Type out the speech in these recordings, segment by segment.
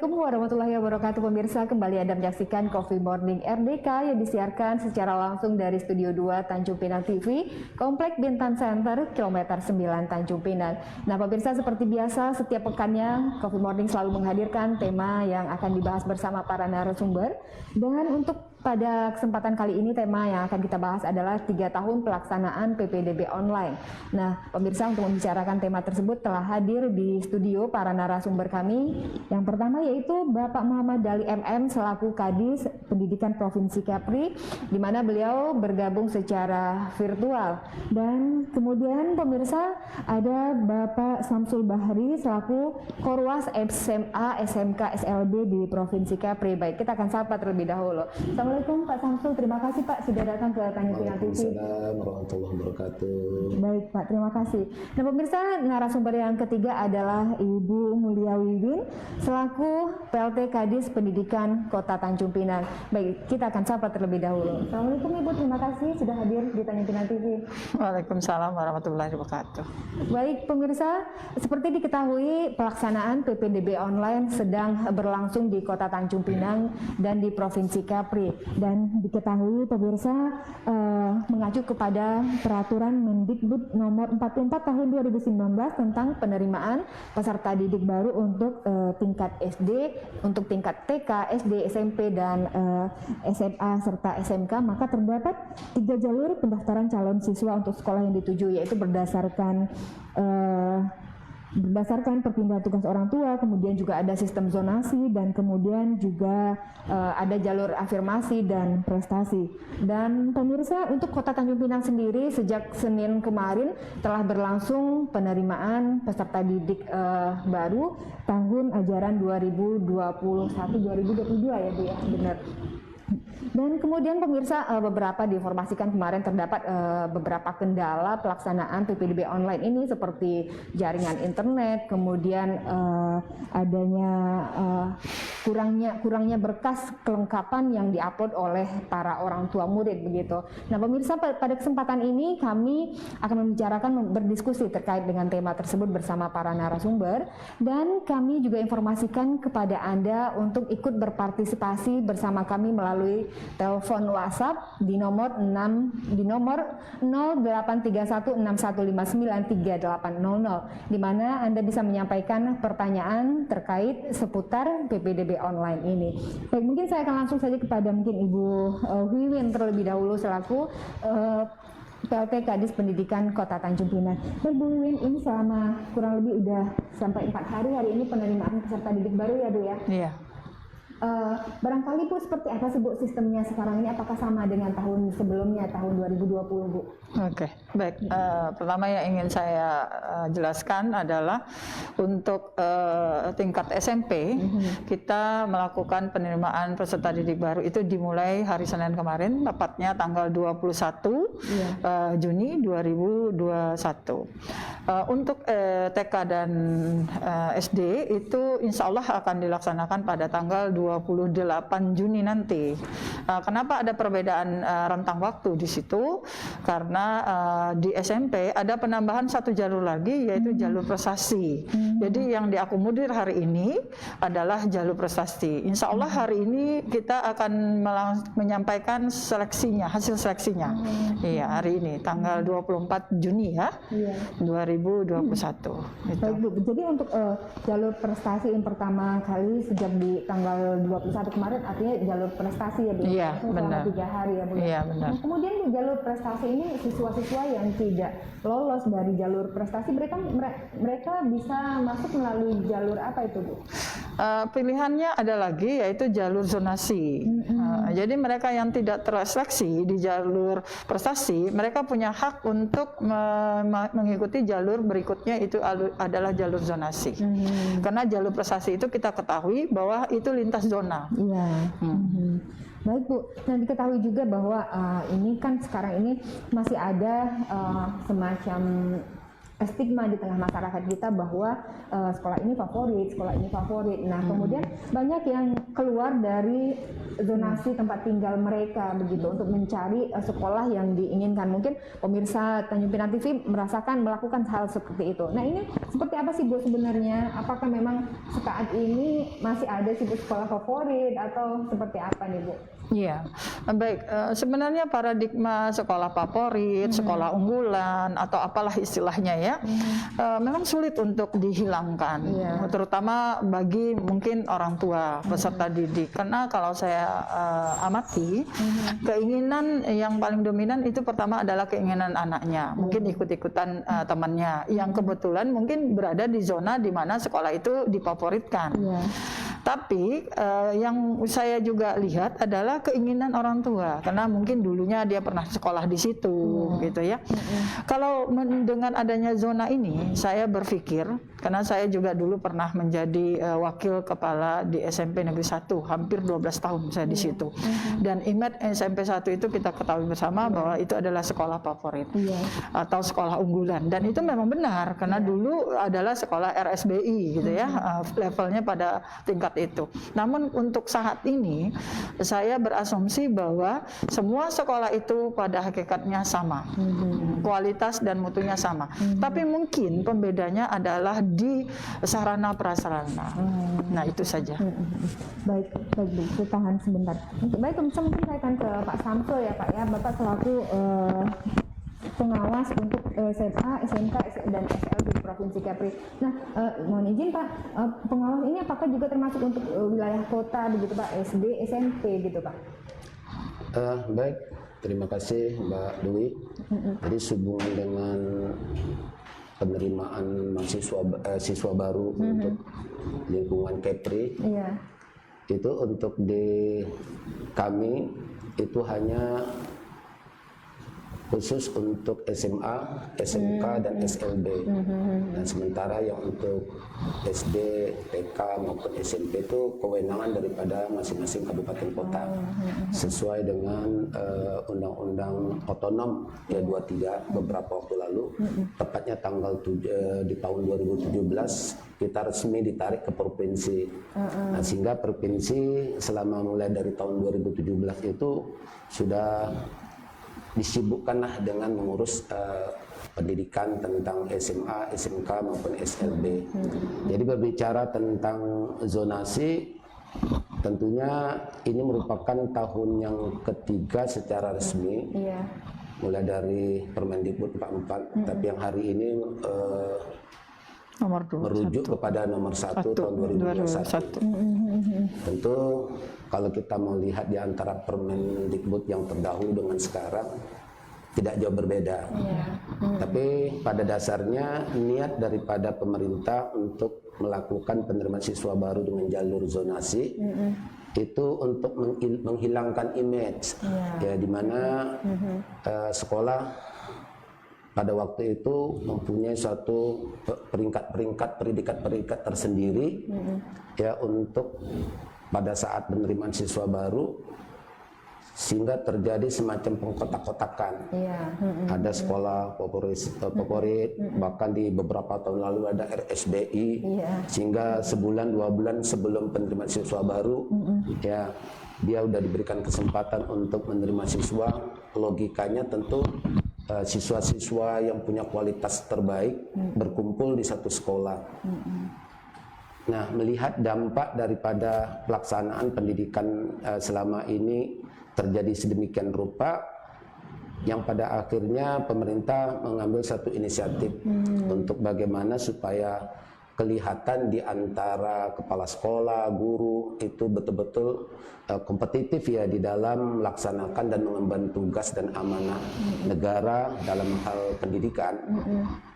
Assalamualaikum warahmatullahi wabarakatuh pemirsa, kembali Anda menyaksikan Coffee Morning RDK yang disiarkan secara langsung dari Studio 2 Tanjung Pinang TV, Komplek Bintan Center, Kilometer 9 Tanjung Pinang. Nah pemirsa, seperti biasa setiap pekannya Coffee Morning selalu menghadirkan tema yang akan dibahas bersama para narasumber. Dan untuk pada kesempatan kali ini tema yang akan kita bahas adalah 3 tahun pelaksanaan PPDB online. Nah pemirsa, untuk membicarakan tema tersebut telah hadir di studio para narasumber kami. Yang pertama yaitu Bapak Muhammad Dali MM selaku Kadis Pendidikan Provinsi Kepri, di mana beliau bergabung secara virtual. Dan kemudian pemirsa ada Bapak Samsul Bahri selaku Korwas SMA SMK SLB di Provinsi Kepri. Baik, kita akan sapa terlebih dahulu. Assalamualaikum Pak Samsul, terima kasih Pak sudah datang ke Tanjung Pinang TV. Waalaikumsalam warahmatullahi wabarakatuh. Baik Pak, terima kasih. Nah pemirsa, narasumber yang ketiga adalah Ibu Mulia Wiwin selaku PLT Kadis Pendidikan Kota Tanjung Pinang. Baik, kita akan sapa terlebih dahulu. Assalamualaikum Ibu, terima kasih sudah hadir di Tanjung Pinang TV. Waalaikumsalam warahmatullahi wabarakatuh. Baik pemirsa, seperti diketahui pelaksanaan PPDB online sedang berlangsung di Kota Tanjung Pinang dan di Provinsi Kepri. Dan diketahui pemirsa mengacu kepada peraturan Mendikbud nomor 44 tahun 2019 tentang penerimaan peserta didik baru untuk tingkat SD, untuk tingkat TK, SD, SMP, dan SMA serta SMK, maka terdapat 3 jalur pendaftaran calon siswa untuk sekolah yang dituju, yaitu berdasarkan perpindahan tugas orang tua, kemudian juga ada sistem zonasi, dan kemudian juga ada jalur afirmasi dan prestasi. Dan pemirsa, untuk Kota Tanjung Pinang sendiri sejak Senin kemarin telah berlangsung penerimaan peserta didik baru tahun ajaran 2021-2022 ya Bu ya, benar. Dan kemudian pemirsa, beberapa diinformasikan kemarin terdapat beberapa kendala pelaksanaan PPDB online ini seperti jaringan internet, kemudian adanya kurangnya berkas kelengkapan yang diupload oleh para orang tua murid begitu. Nah pemirsa, pada kesempatan ini kami akan membicarakan, berdiskusi terkait dengan tema tersebut bersama para narasumber, dan kami juga informasikan kepada Anda untuk ikut berpartisipasi bersama kami melalui telepon WhatsApp di nomor 083161593800, di mana Anda bisa menyampaikan pertanyaan terkait seputar PPDB online ini. Baik, mungkin saya akan langsung saja kepada mungkin Ibu Wiwin terlebih dahulu selaku PLT Kadis Pendidikan Kota Tanjung Pinang. Dan Bu Wiwin, ini selama kurang lebih udah sampai 4 hari ini penerimaan peserta didik baru ya Bu ya? Iya. Barangkali Bu, seperti apa sih Bu sistemnya sekarang ini? Apakah sama dengan tahun sebelumnya, tahun 2020 Bu? Oke, baik. Pertama yang ingin saya jelaskan adalah untuk tingkat SMP, kita melakukan penerimaan peserta didik baru itu dimulai hari Senin kemarin, tepatnya tanggal 21 Juni 2021. Untuk TK dan SD itu insya Allah akan dilaksanakan pada tanggal 28 Juni nanti. Kenapa ada perbedaan rentang waktu di situ? Karena di SMP ada penambahan 1 jalur lagi, yaitu jalur prestasi. Jadi yang diakomodir hari ini adalah jalur prestasi. Insya Allah hari ini kita akan menyampaikan seleksinya, hasil seleksinya. Iya, hari ini tanggal 24 Juni ya, 2021. Gitu. Baik Bu, jadi untuk jalur prestasi yang pertama kali sejak di tanggal 21 kemarin, artinya jalur prestasi ya Bu? Iya, benar. 3 hari ya Bu? Iya, benar. Nah, kemudian di jalur prestasi ini siswa-siswa yang tidak lolos dari jalur prestasi, mereka bisa masuk melalui jalur apa itu Bu? Pilihannya ada lagi, yaitu jalur zonasi. Jadi mereka yang tidak terseleksi di jalur prestasi, mereka punya hak untuk mengikuti jalur berikutnya, itu adalah jalur zonasi. Karena jalur prestasi itu kita ketahui bahwa itu lintas zona. Iya. Baik Bu, nah diketahui juga bahwa ini kan sekarang ini masih ada semacam stigma di tengah masyarakat kita bahwa sekolah ini favorit. Nah, kemudian banyak yang keluar dari zonasi tempat tinggal mereka begitu untuk mencari sekolah yang diinginkan. Mungkin pemirsa Tanjung Pinang TV melakukan hal seperti itu. Nah, ini seperti apa sih Bu sebenarnya? Apakah memang saat ini masih ada sih Bu sekolah favorit atau seperti apa nih Bu? Iya, baik. Sebenarnya paradigma sekolah favorit, sekolah unggulan, atau apalah istilahnya ya, memang sulit untuk dihilangkan, terutama bagi mungkin orang tua peserta didik. Karena kalau saya amati, keinginan yang paling dominan itu pertama adalah keinginan anaknya, mungkin ikut-ikutan temannya, yang kebetulan mungkin berada di zona di mana sekolah itu difavoritkan. Tapi yang saya juga lihat adalah keinginan orang tua, karena mungkin dulunya dia pernah sekolah di situ, gitu ya. Kalau dengan adanya zona ini, saya berpikir, karena saya juga dulu pernah menjadi wakil kepala di SMP Negeri 1, hampir 12 tahun saya di situ. Dan IMED SMP 1 itu kita ketahui bersama bahwa itu adalah sekolah favorit atau sekolah unggulan. Dan itu memang benar, karena dulu adalah sekolah RSBI, gitu ya, levelnya pada tingkat itu. Namun untuk saat ini saya berasumsi bahwa semua sekolah itu pada hakikatnya sama, kualitas dan mutunya sama. Tapi mungkin pembedanya adalah di sarana prasarana. Nah, itu saja. Baik Bu, tahan sebentar. Baik, mungkin saya akan ke Pak Samsul ya Pak ya. Bapak selaku pengawas untuk SMA, SMK, dan SLB di Provinsi Kepri. Nah, mohon izin Pak, pengawas ini apakah juga termasuk untuk wilayah kota begitu Pak, SD, SMP gitu Pak? Baik, terima kasih Mbak Dwi. Jadi sehubungan dengan penerimaan siswa baru untuk lingkungan Kepri, itu untuk di kami itu hanya khusus untuk SMA, SMK, dan SLB. Dan sementara yang untuk SD, TK maupun SMP itu kewenangan daripada masing-masing kabupaten kota sesuai dengan Undang-Undang Otonom ya 23 beberapa waktu lalu, tepatnya tanggal di tahun 2017 kita resmi ditarik ke provinsi. Nah, sehingga provinsi selama mulai dari tahun 2017 itu sudah disibukkanlah dengan mengurus pendidikan tentang SMA, SMK maupun SLB. Jadi berbicara tentang zonasi, tentunya ini merupakan tahun yang ketiga secara resmi, mulai dari Permendikbud 44, tapi yang hari ini merujuk kepada nomor 1 tahun 2021. Tentu kalau kita mau lihat di antara Permendikbud yang terdahulu dengan sekarang tidak jauh berbeda. Tapi pada dasarnya niat daripada pemerintah untuk melakukan penerimaan siswa baru dengan jalur zonasi itu untuk menghilangkan image ya, di mana sekolah pada waktu itu mempunyai suatu peringkat predikat tersendiri ya untuk pada saat penerimaan siswa baru, sehingga terjadi semacam pengkotak-kotakan. Ada sekolah favorit, bahkan di beberapa tahun lalu ada RSBI, sehingga sebulan 2 bulan sebelum penerimaan siswa baru ya dia sudah diberikan kesempatan untuk menerima siswa. Logikanya tentu siswa-siswa yang punya kualitas terbaik berkumpul di satu sekolah. Nah, melihat dampak daripada pelaksanaan pendidikan selama ini terjadi sedemikian rupa, yang pada akhirnya pemerintah mengambil satu inisiatif untuk bagaimana supaya kelihatan di antara kepala sekolah, guru itu betul-betul kompetitif ya di dalam melaksanakan dan mengemban tugas dan amanah negara dalam hal pendidikan.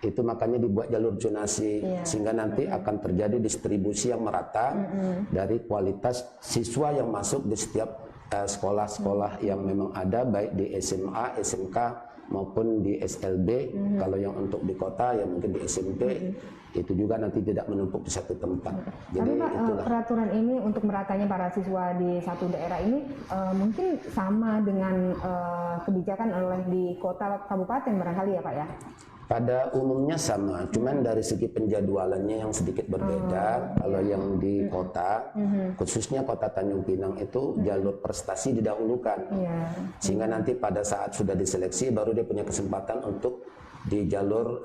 Itu makanya dibuat jalur zonasi sehingga nanti akan terjadi distribusi yang merata dari kualitas siswa yang masuk di setiap sekolah-sekolah yang memang ada, baik di SMA, SMK maupun di SLB. Kalau yang untuk di kota ya mungkin di SMP itu juga nanti tidak menumpuk di satu tempat. Jadi Pak, itulah peraturan ini untuk meratanya para siswa di satu daerah ini mungkin sama dengan kebijakan oleh di kota kabupaten barangkali ya Pak ya? Pada umumnya sama, cuman dari segi penjadwalannya yang sedikit berbeda. Kalau yang di kota, khususnya kota Tanjung Pinang itu jalur prestasi didahulukan, sehingga nanti pada saat sudah diseleksi baru dia punya kesempatan untuk di jalur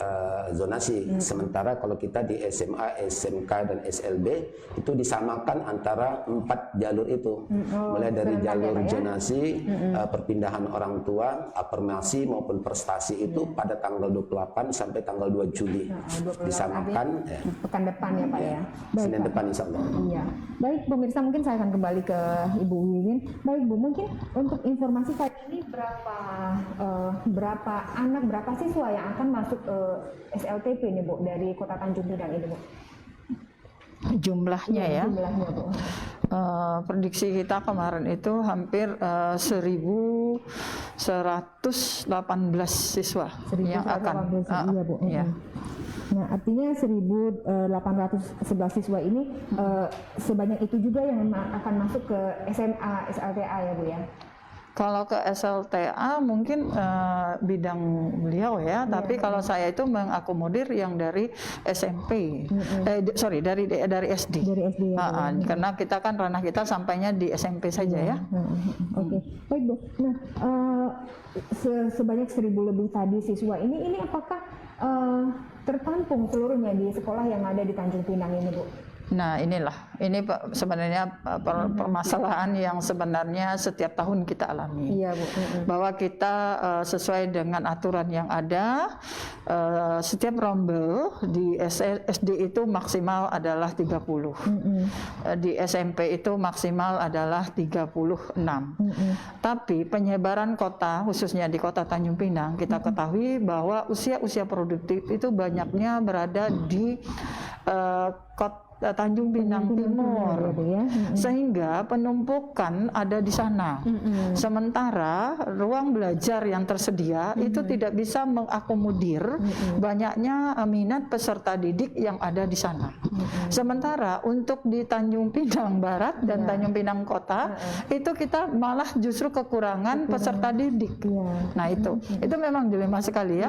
zonasi. Sementara kalau kita di SMA, SMK dan SLB itu disamakan antara 4 jalur itu, mulai dari jalur zonasi, perpindahan orang tua, afirmasi maupun prestasi itu pada tanggal 28 sampai tanggal 2 Juli disamakan. Pekan depan ya Pak ya. Baik, Senin Pak. depan insya Allah. Iya. Baik pemirsa, mungkin saya akan kembali ke Ibu Wiwin. Baik Bu, mungkin untuk informasi saat ini berapa anak, berapa siswa yang akan masuk ke SLTP nih Bu dari Kota Tanjung Pinang ini Bu? Jumlahnya ya. Jumlahnya Bu. Prediksi kita kemarin itu hampir 1.118 siswa yang akan. Iya Bu. Ya. Nah, artinya 1.811 siswa ini sebanyak itu juga yang akan masuk ke SMA, SLTA ya Bu ya? Kalau ke SLTA mungkin bidang beliau ya, tapi kalau saya itu mengakomodir yang dari SMP, dari SD. Dari SD ya. Karena kita kan ranah kita sampainya di SMP saja ya. Oke, baik Bu. Nah, sebanyak 1.000 lebih tadi siswa ini apakah tertampung seluruhnya di sekolah yang ada di Tanjung Pinang ini Bu? Nah ini sebenarnya permasalahan yang sebenarnya setiap tahun kita alami. Iya Bu. Bahwa kita sesuai dengan aturan yang ada, setiap rombel di SD itu maksimal adalah 30, di SMP itu maksimal adalah 36. Tapi penyebaran kota, khususnya di Kota Tanjung Pinang, kita ketahui bahwa usia produktif itu banyaknya berada di kota Tanjung Pinang Timur, sehingga penumpukan ada di sana. Sementara ruang belajar yang tersedia itu tidak bisa mengakomodir banyaknya minat peserta didik yang ada di sana. Sementara untuk di Tanjung Pinang Barat dan Tanjung Pinang Kota itu kita malah justru kekurangan peserta didik. Nah itu memang dilema sekali ya.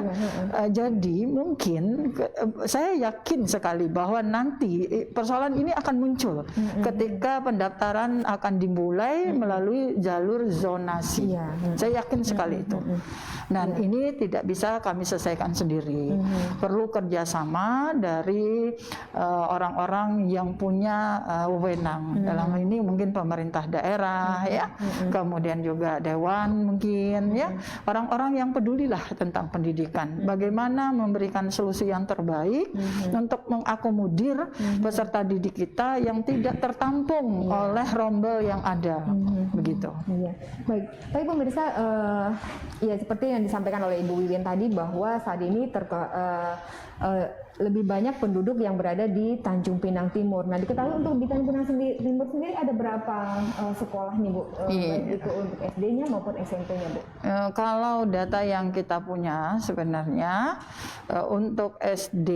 Jadi mungkin saya yakin sekali bahwa nanti persoalan ini akan muncul ketika pendaftaran akan dimulai melalui jalur zonasi. Saya yakin sekali itu. Dan ini tidak bisa kami selesaikan sendiri. Perlu kerjasama dari orang-orang yang punya wewenang. Dalam ini mungkin pemerintah daerah, ya, kemudian juga dewan mungkin, ya, orang-orang yang pedulilah tentang pendidikan. Bagaimana memberikan solusi yang terbaik untuk mengakomodir peserta didik kita yang tidak tertampung oleh rombel yang ada, begitu. Baik pemirsa, ya seperti yang disampaikan oleh Ibu Wiwin tadi bahwa saat ini lebih banyak penduduk yang berada di Tanjung Pinang Timur. Nah, diketahui untuk di Tanjung Pinang Timur sendiri ada berapa sekolah nih Bu? Baik itu untuk SD-nya maupun SMP-nya Bu? Kalau data yang kita punya sebenarnya untuk SD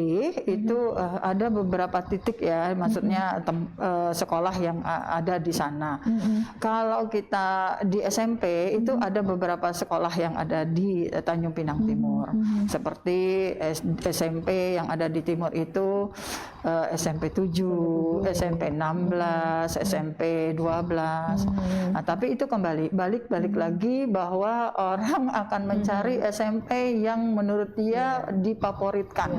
itu ada beberapa titik ya, maksudnya sekolah yang ada di sana. Kalau kita di SMP itu ada beberapa sekolah yang ada di Tanjung Pinang Timur, seperti SMP yang ada di timur itu SMP 7, SMP 16, SMP 12. Nah, tapi itu kembali balik lagi bahwa orang akan mencari SMP yang menurut dia difavoritkan.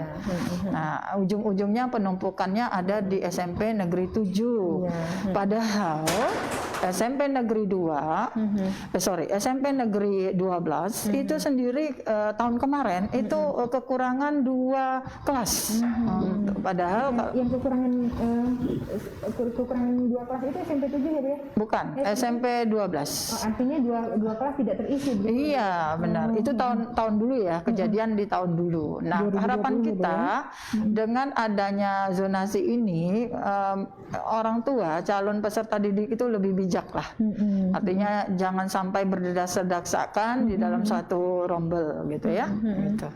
Nah, ujung-ujungnya penumpukannya ada di SMP Negeri 7. Padahal SMP Negeri 2, SMP Negeri 12 itu sendiri tahun kemarin itu kekurangan 2 kelas. Padahal yang kekurangan 2 kelas itu SMP 7 ya Bu ya? Bukan, SMP 12. Artinya 2 kelas tidak terisi. Iya, benar. Itu tahun dulu ya, kejadian di tahun dulu. Nah, harapan kita dengan adanya zonasi ini, orang tua calon peserta didik itu lebih bijak lah. Artinya jangan sampai berdesak-desakan di dalam satu rombel gitu ya. Gitu.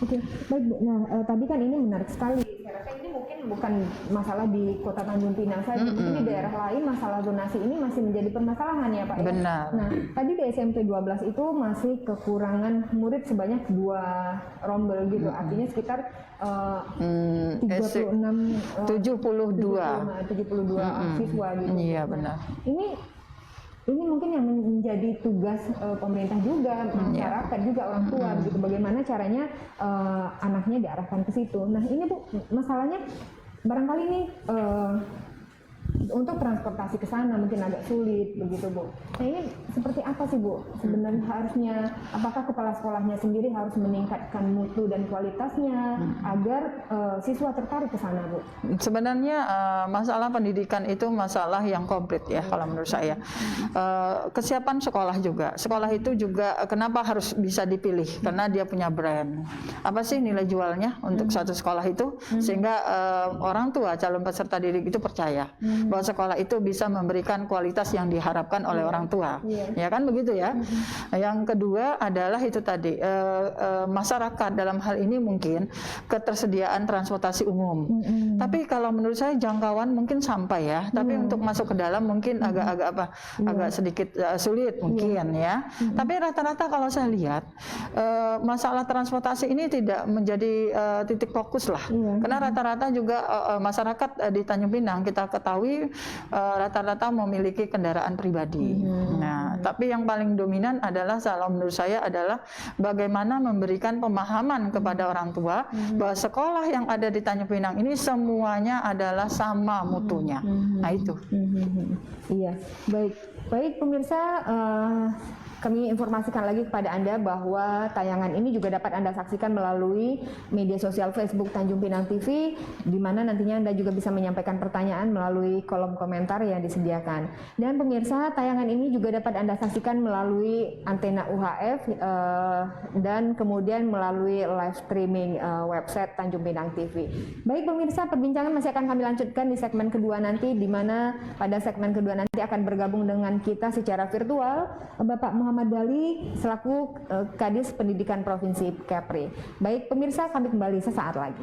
Oke, baik Bu. Nah, tadi kan ini menarik sekali. Saya rasa ini mungkin bukan masalah di Kota Tanjung Pinang saja, mungkin di daerah lain masalah zonasi ini masih menjadi permasalahan ya Pak. Benar. Nah, tadi di SMP 12 itu masih kekurangan murid sebanyak 2 rombel gitu, artinya sekitar 72 siswa gitu. Iya benar. Ini mungkin yang menjadi tugas pemerintah juga, masyarakat juga, orang tua gitu. Bagaimana caranya anaknya diarahkan ke situ. Nah ini Bu, masalahnya barangkali ini untuk transportasi ke sana mungkin agak sulit begitu Bu. Nah ini seperti apa sih Bu? Sebenarnya harusnya apakah kepala sekolahnya sendiri harus meningkatkan mutu dan kualitasnya agar siswa tertarik ke sana Bu? Sebenarnya masalah pendidikan itu masalah yang komplit ya kalau menurut saya. Kesiapan sekolah juga. Sekolah itu juga kenapa harus bisa dipilih? Karena dia punya brand. Apa sih nilai jualnya untuk satu sekolah itu? Sehingga orang tua calon peserta didik itu percaya bahwa sekolah itu bisa memberikan kualitas yang diharapkan oleh orang tua, ya kan begitu ya. Yang kedua adalah itu tadi masyarakat dalam hal ini mungkin ketersediaan transportasi umum. Tapi kalau menurut saya jangkauan mungkin sampai ya, tapi untuk masuk ke dalam mungkin agak sedikit sulit mungkin ya. Tapi rata-rata kalau saya lihat masalah transportasi ini tidak menjadi titik fokus lah, karena rata-rata juga masyarakat di Tanjung Pinang kita ketahui rata-rata memiliki kendaraan pribadi. Nah, tapi yang paling dominan adalah kalau menurut saya adalah bagaimana memberikan pemahaman kepada orang tua bahwa sekolah yang ada di Tanjung Pinang ini semuanya adalah sama mutunya. Nah itu. Iya, baik pemirsa. Kami informasikan lagi kepada Anda bahwa tayangan ini juga dapat Anda saksikan melalui media sosial Facebook Tanjung Pinang TV, di mana nantinya Anda juga bisa menyampaikan pertanyaan melalui kolom komentar yang disediakan. Dan pemirsa, tayangan ini juga dapat Anda saksikan melalui antena UHF dan kemudian melalui live streaming website Tanjung Pinang TV. Baik pemirsa, perbincangan masih akan kami lanjutkan di segmen kedua nanti, di mana pada segmen kedua nanti akan bergabung dengan kita secara virtual Bapak Muhammad Dali selaku Kadis Pendidikan Provinsi Kepri. Baik pemirsa, kami kembali sesaat lagi.